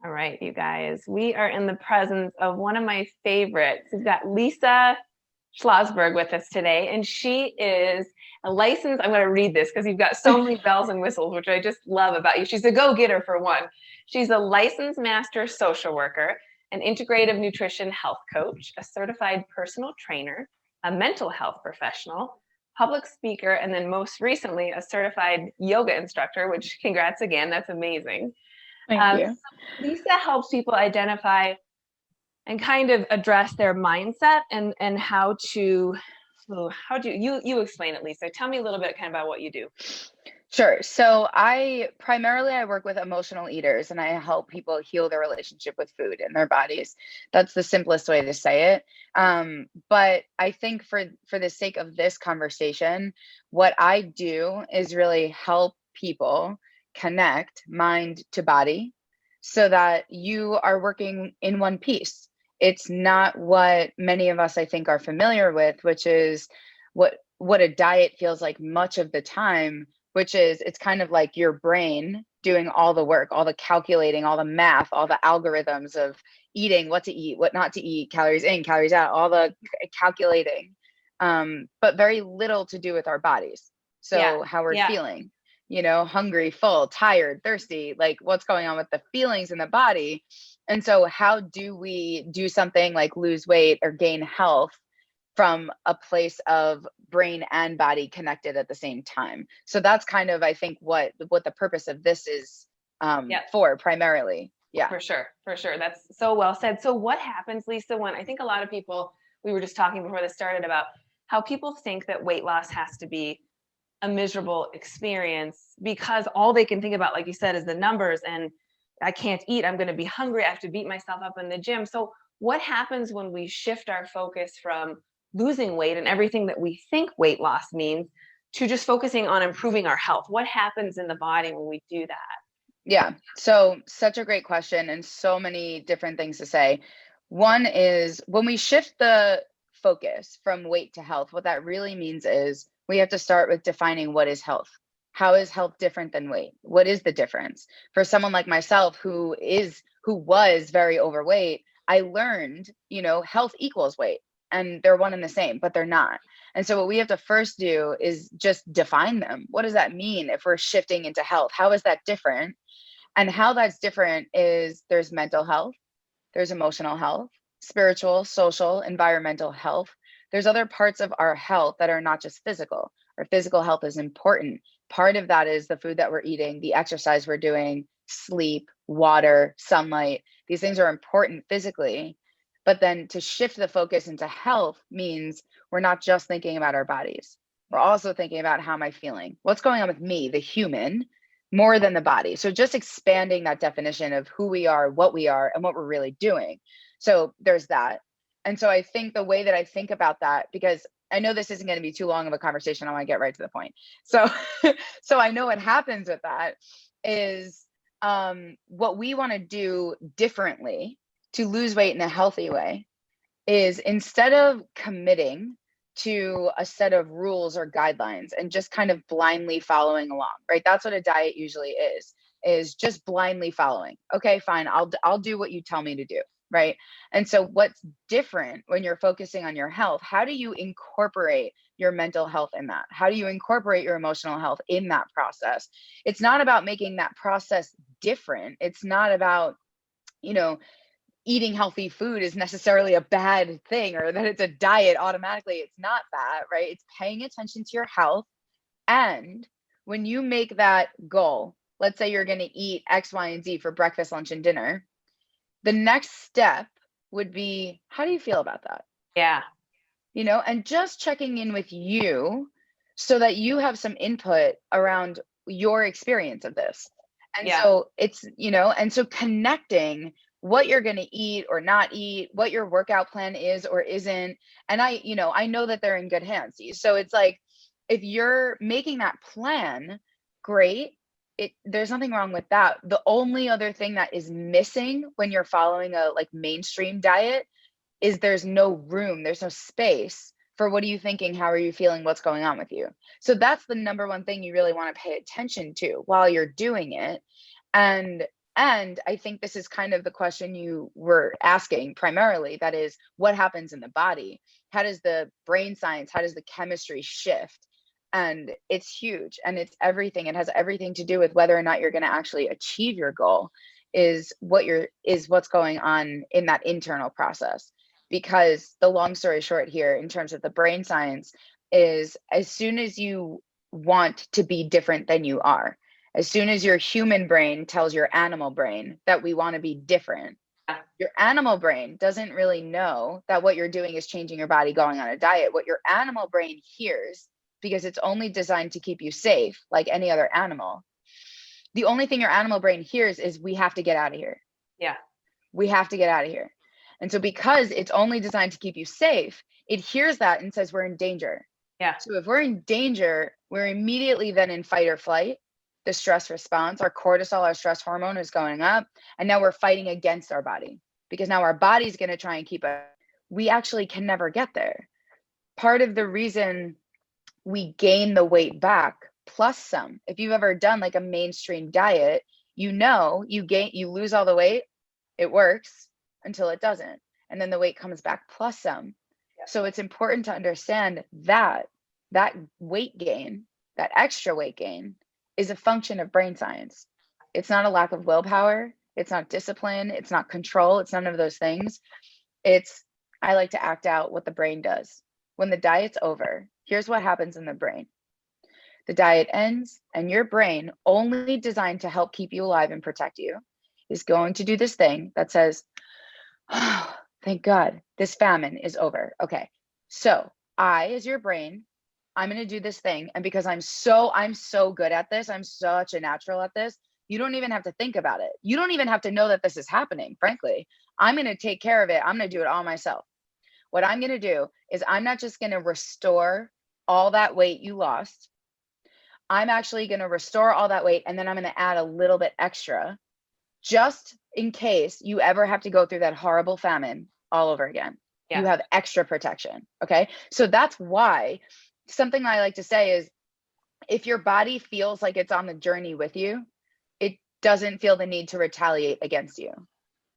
All right, you guys, we are in the presence of one of my favorites. We've got Lisa Schlossberg with us today, and she is a licensed, I'm going to read this because you've got so many bells and whistles, which I just love about you. She's a go-getter for one. She's a licensed master social worker, an integrative nutrition health coach, a certified personal trainer, a mental health professional, public speaker, and then most recently, a certified yoga instructor, which congrats again, that's amazing. Thank you. So Lisa helps people identify and kind of address their mindset and how to how do you explain it, Lisa? Tell me a little bit kind of about what you do. Sure. So I work with emotional eaters and I help people heal their relationship with food and their bodies. That's the simplest way to say it. But I think for the sake of this conversation, what I do is really help people connect mind to body so that you are working in one piece. It's not what many of us I think are familiar with, which is what a diet feels like much of the time, which is it's kind of like your brain doing all the work, all the calculating, all the math, all the algorithms of eating, what to eat, what not to eat, calories in, calories out, all the calculating, but very little to do with our bodies. Yeah, So how we're yeah, feeling, hungry, full, tired, thirsty, like what's going on with the feelings in the body. And so how do we do something like lose weight or gain health from a place of brain and body connected at the same time? So that's kind of, I think, what the purpose of this is yeah, for primarily. Yeah. for sure, for sure. That's so well said. So what happens, Lisa, when I think a lot of people, we were just talking before this started about how people think that weight loss has to be a miserable experience because all they can think about, like you said, is the numbers and I can't eat. I'm going to be hungry. I have to beat myself up in the gym. So, what happens when we shift our focus from losing weight and everything that we think weight loss means to just focusing on improving our health? What happens in the body when we do that? Yeah. So such a great question and so many different things to say. One is when we shift the focus from weight to health, what that really means is we have to start with defining what is health. How is health different than weight? What is the difference? For someone like myself who was very overweight, I learned, health equals weight and they're one and the same, but they're not. And so what we have to first do is just define them. What does that mean if we're shifting into health? How is that different? And how that's different is there's mental health, there's emotional health, spiritual, social, environmental health. There's other parts of our health that are not just physical. Our physical health is important. Part of that is the food that we're eating, the exercise we're doing, sleep, water, sunlight. These things are important physically. But then to shift the focus into health means we're not just thinking about our bodies. We're also thinking about how am I feeling? What's going on with me, the human, more than the body. So just expanding that definition of who we are, and what we're really doing. So there's that. And so I think the way that I think about that, because I know this isn't going to be too long of a conversation, I want to get right to the point. So, so I know what happens with that is what we want to do differently to lose weight in a healthy way is instead of committing to a set of rules or guidelines and just kind of blindly following along, right? That's what a diet usually is just blindly following. Okay, fine. I'll do what you tell me to do, right? And so what's different when you're focusing on your health, how do you incorporate your mental health in that? How do you incorporate your emotional health in that process? It's not about making that process different. It's not about, you know, eating healthy food is necessarily a bad thing or that it's a diet automatically. It's not that, right? It's paying attention to your health. And when you make that goal, let's say you're going to eat X, Y, and Z for breakfast, lunch, and dinner, the next step would be, how do you feel about that? Yeah, And just checking in with you so that you have some input around your experience of this. And yeah, so and so connecting what you're going to eat or not eat, what your workout plan is or isn't. And I know that they're in good hands. So it's like, if you're making that plan, great. There's nothing wrong with that. The only other thing that is missing when you're following a like mainstream diet is there's no room, there's no space for what are you thinking, how are you feeling, what's going on with you. So that's the number one thing you really want to pay attention to while you're doing it. And And I think this is kind of the question you were asking primarily. That is, what happens in the body? How does the brain science, how does the chemistry shift? And it's huge, and it's everything. It has everything to do with whether or not you're going to actually achieve your goal, is what's going on in that internal process. Because the long story short here, in terms of the brain science, is as soon as you want to be different than you are, as soon as your human brain tells your animal brain that we want to be different, your animal brain doesn't really know that what you're doing is changing your body, going on a diet. What your animal brain hears, because it's only designed to keep you safe like any other animal, the only thing your animal brain hears is, we have to get out of here. Yeah. We have to get out of here. And so because it's only designed to keep you safe, it hears that and says we're in danger. Yeah. So if we're in danger, we're immediately then in fight or flight. The stress response, our cortisol, our stress hormone, is going up. And now we're fighting against our body, because now our body's going to try and keep us. We actually can never get there. Part of the reason we gain the weight back plus some, if you've ever done like a mainstream diet, you lose all the weight, it works until it doesn't. And then the weight comes back plus some. Yeah. So it's important to understand that weight gain, that extra weight gain, is a function of brain science. It's not a lack of willpower. It's not discipline. It's not control. It's none of those things. I like to act out what the brain does. When the diet's over, here's what happens in the brain. The diet ends, and your brain, only designed to help keep you alive and protect you, is going to do this thing that says, oh, thank God, this famine is over. Okay, so as your brain, I'm going to do this thing. And because I'm so good at this, I'm such a natural at this, you don't even have to think about it. You don't even have to know that this is happening, frankly. I'm going to take care of it. I'm going to do it all myself. What I'm going to do is, I'm not just going to restore all that weight you lost. I'm actually going to restore all that weight, and then I'm going to add a little bit extra, just in case you ever have to go through that horrible famine all over again. Yeah. You have extra protection. Okay. So that's why something I like to say is, if your body feels like it's on the journey with you, it doesn't feel the need to retaliate against you.